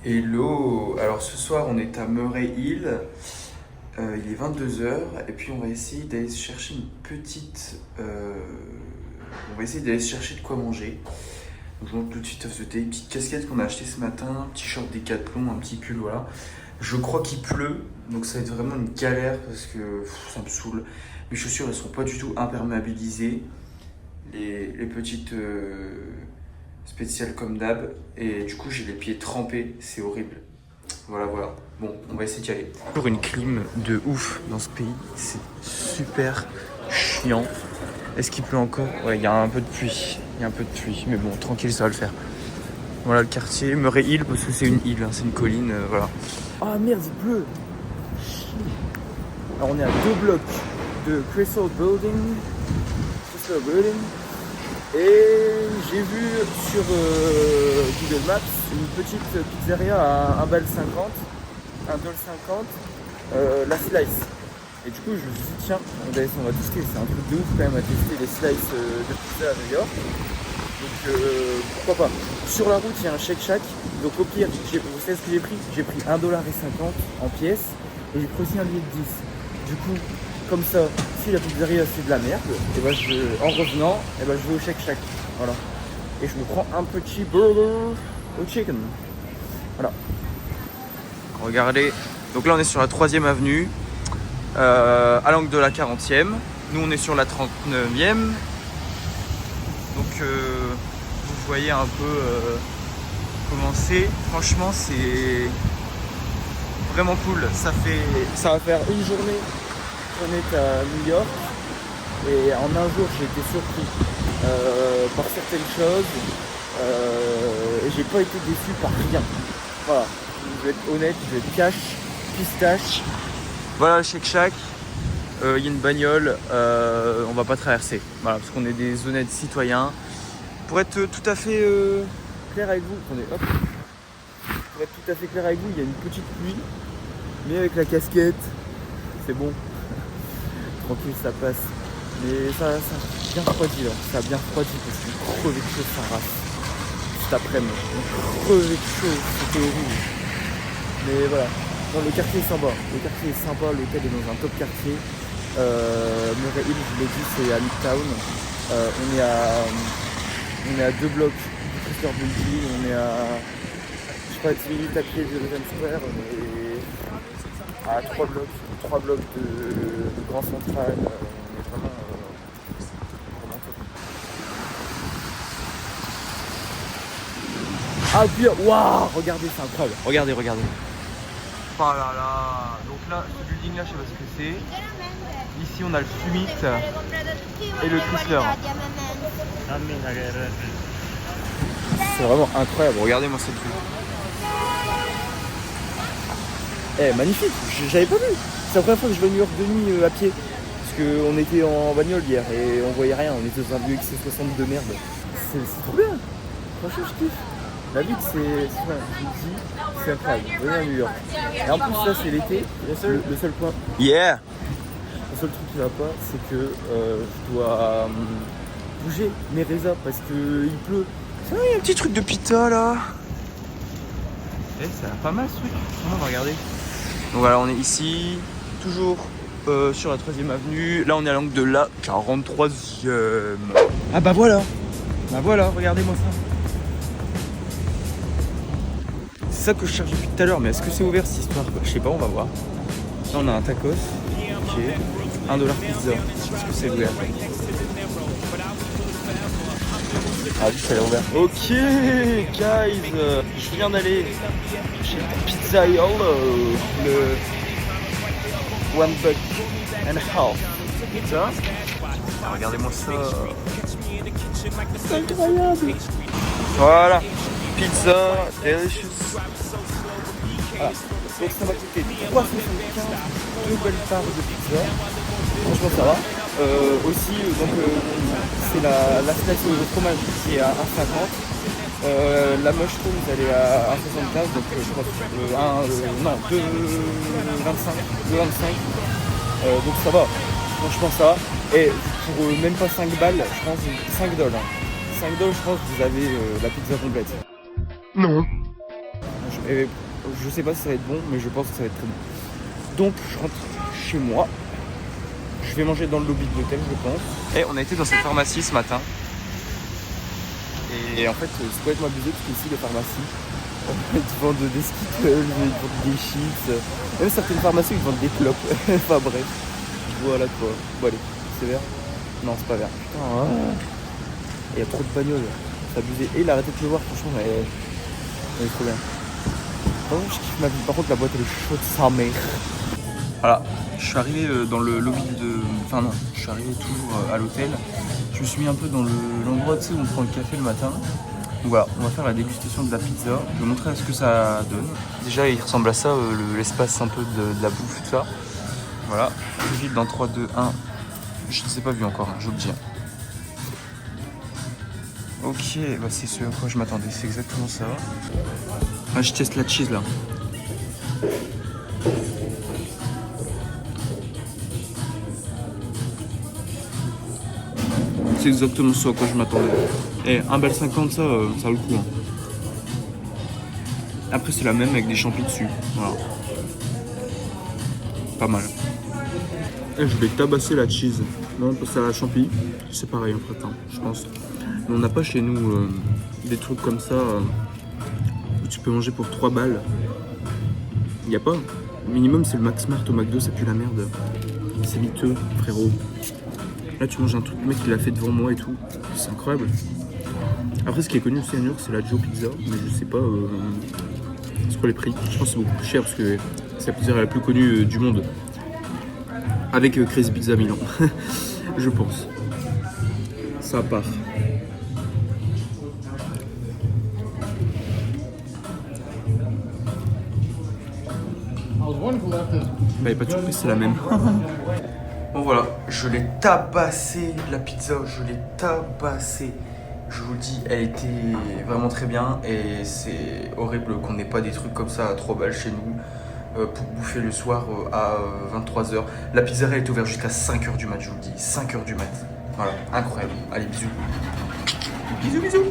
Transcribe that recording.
Hello! Alors ce soir on est à Murray Hill, il est 22 h et puis on va essayer d'aller se chercher une petite... on va essayer d'aller se chercher de quoi manger. Donc je montre tout de suite off the tape, petite casquette qu'on a acheté ce matin, t-shirt Decathlon, un petit pull, voilà. Je crois qu'il pleut, donc ça va être vraiment une galère parce que ça me saoule. Mes chaussures elles sont pas du tout imperméabilisées, les petites... spécial comme d'hab, et du coup j'ai les pieds trempés, c'est horrible. Voilà. Bon, on va essayer d'y aller. Pour une clim de ouf dans ce pays, c'est super chiant. Est-ce qu'il pleut encore? Ouais, il y a un peu de pluie. Mais bon, tranquille, ça va le faire. Voilà le quartier, Murray Hill, parce que c'est une île, hein, c'est une colline, voilà. Ah merde, il pleut. Alors on est à 2 blocs de Crystal Building. Et j'ai vu sur Google Maps une petite pizzeria à 1,50 $, la Slice. Et du coup, je me suis dit, tiens, on va tester. C'est un truc de ouf quand même à tester les slices de pizza à New York. Donc pourquoi pas. Sur la route, il y a un Shake Shack. Donc au pire, vous savez ce que j'ai pris? J'ai pris 1,50 $ en pièces. Et j'ai pris aussi un billet de 10. Du coup, comme ça, si la pizzeria c'est de la merde, et ben en revenant, et ben je vais au Shake Shack. Voilà. Et je me prends un petit burger au chicken. Voilà. Regardez. Donc là on est sur la 3e avenue, à l'angle de la 40e. Nous on est sur la 39e. Donc vous voyez un peu comment c'est. Franchement c'est vraiment cool. Ça va faire une journée qu'on est à New York. Et en un jour j'ai été surpris par certaines choses. Et j'ai pas été déçu par rien. Voilà. Je vais être honnête, je vais être cash, pistache. Voilà le Shake Shack. Il y a une bagnole, on va pas traverser. Voilà, parce qu'on est des honnêtes citoyens. Pour être tout à fait clair avec vous, pour être tout à fait clair avec vous, il y a une petite pluie, mais avec la casquette, c'est bon. Tranquille, ça passe. Mais ça a bien refroidi là. Ça a bien refroidi parce que j'ai crevé de chaud sans race. Cet après-midi. Crevé de chaud, c'était horrible. Mais voilà. Non, le quartier est sympa. L'hôtel est dans un top quartier. Murray Hill, je vous l'ai dit, c'est à Midtown. On est à 2 blocs du Chrysler Building. On est à, je sais pas, 10 minutes à pied de Times Square. On est à 3 blocs de Grand Central. On est vraiment top. Ah puis, waouh, regardez, c'est incroyable. Regardez. Oh là là. Donc là, ce building là, je sais pas ce que c'est. Ici, on a le Summit et le Chrysler. C'est vraiment incroyable. Regardez-moi cette vue. Magnifique. J'avais pas vu. C'est la première fois que je vais à New York de nuit à pied. Parce qu'on était en bagnole hier et on voyait rien. On était dans un vieux XC60 de merde. C'est trop bien. Franchement, je kiffe. La ville, c'est incroyable. Venez à New York. Et en plus, là, c'est l'été. Le seul point. Yeah! Le seul truc qui va pas, c'est que je dois bouger mes résas parce qu'il pleut. Ah, il y a un petit truc de pita là. Ça a l'air pas mal ce truc. On va regarder. Donc voilà, on est ici, toujours sur la 3e avenue. Là, on est à l'angle de la 43e. Ah bah voilà, regardez-moi ça. C'est ça que je cherche depuis tout à l'heure, mais est-ce que c'est ouvert cette histoire? Je sais pas, on va voir. Là, on a un tacos. Ok. 1 $ pizza. Est-ce que c'est ouvert? Ah oui, ça a l'air ouvert. Ok, guys. Je viens d'aller chez Pizza Yolo. Le $1.50 pizza. Ah, regardez-moi ça. C'est incroyable. Voilà. Pizza, delicious. Voilà. Donc ça va coûter 3,75 $, 2 belles parts de pizza. Franchement ça va. Aussi c'est la slice au fromage qui est à 1,50 $. La mushroom elle est à 1,75 $, donc je crois 2,25 $. Donc ça va. Franchement ça va. Et pour même pas 5 balles, je pense 5 $. 5 $, je pense que vous avez la pizza complète. Non. Et je sais pas si ça va être bon, mais je pense que ça va être très bon. Donc je rentre chez moi. Je vais manger dans le lobby de l'hôtel, je pense. Et on a été dans cette pharmacie ce matin. Et en fait, c'est complètement abusé parce qu'ici, les pharmacies, ils te vendent des skittles, ils te vendent des chips. Même certaines pharmacies, ils te vendent des clopes. Enfin bref. Voilà quoi. Bon allez, c'est vert? Non, c'est pas vert. Putain, hein. Il y a trop de bagnoles. C'est abusé. Et il a arrêté de pleuvoir, franchement, elle est trop bien. Vraiment, je kiffe ma vie. Par contre, la boîte, elle est chaude, sa mère. Voilà, je suis arrivé dans le lobby de... Enfin non, je suis arrivé toujours à l'hôtel. Je me suis mis un peu dans l'endroit tu sais, où on prend le café le matin. Donc voilà, on va faire la dégustation de la pizza. Je vais vous montrer ce que ça donne. Déjà, il ressemble à ça, l'espace un peu de la bouffe, tout ça. Voilà, je vide dans 3, 2, 1. Je ne sais pas vu encore, hein, je vous le dis. Ok, bah c'est ce à quoi je m'attendais, c'est exactement ça. Ah, je teste la cheese là. C'est exactement ça à quoi je m'attendais. Et 1,50 $, ça vaut le coup. Hein. Après c'est la même avec des champignons dessus. Voilà. Pas mal. Et je vais tabasser la cheese. Non, on passe à la champi. C'est pareil en fait, hein, je pense. Mais on n'a pas chez nous des trucs comme ça où tu peux manger pour 3 balles. Il n'y a pas. Le minimum c'est le Max Mart au McDo, ça pue la merde. C'est miteux, frérot. Là tu manges un truc, le mec il l'a fait devant moi et tout. C'est incroyable. Après ce qui est connu aussi à New York c'est la Joe Pizza. Mais je sais pas c'est quoi les prix. Je pense que c'est beaucoup plus cher parce que c'est la pizza la plus connue du monde. Avec Crazy Pizza Milan. Je pense. Ça part. Bah y'a pas de surprise, c'est la même. Bon voilà, je l'ai tabassé la pizza, je l'ai tabassé. Je vous le dis, elle était vraiment très bien et c'est horrible qu'on n'ait pas des trucs comme ça à 3 balles chez nous pour bouffer le soir à 23 h. La pizzeria est ouverte jusqu'à 5 h du mat, je vous le dis, 5 h du mat. Voilà, incroyable. Allez, bisous. Bisous, bisous.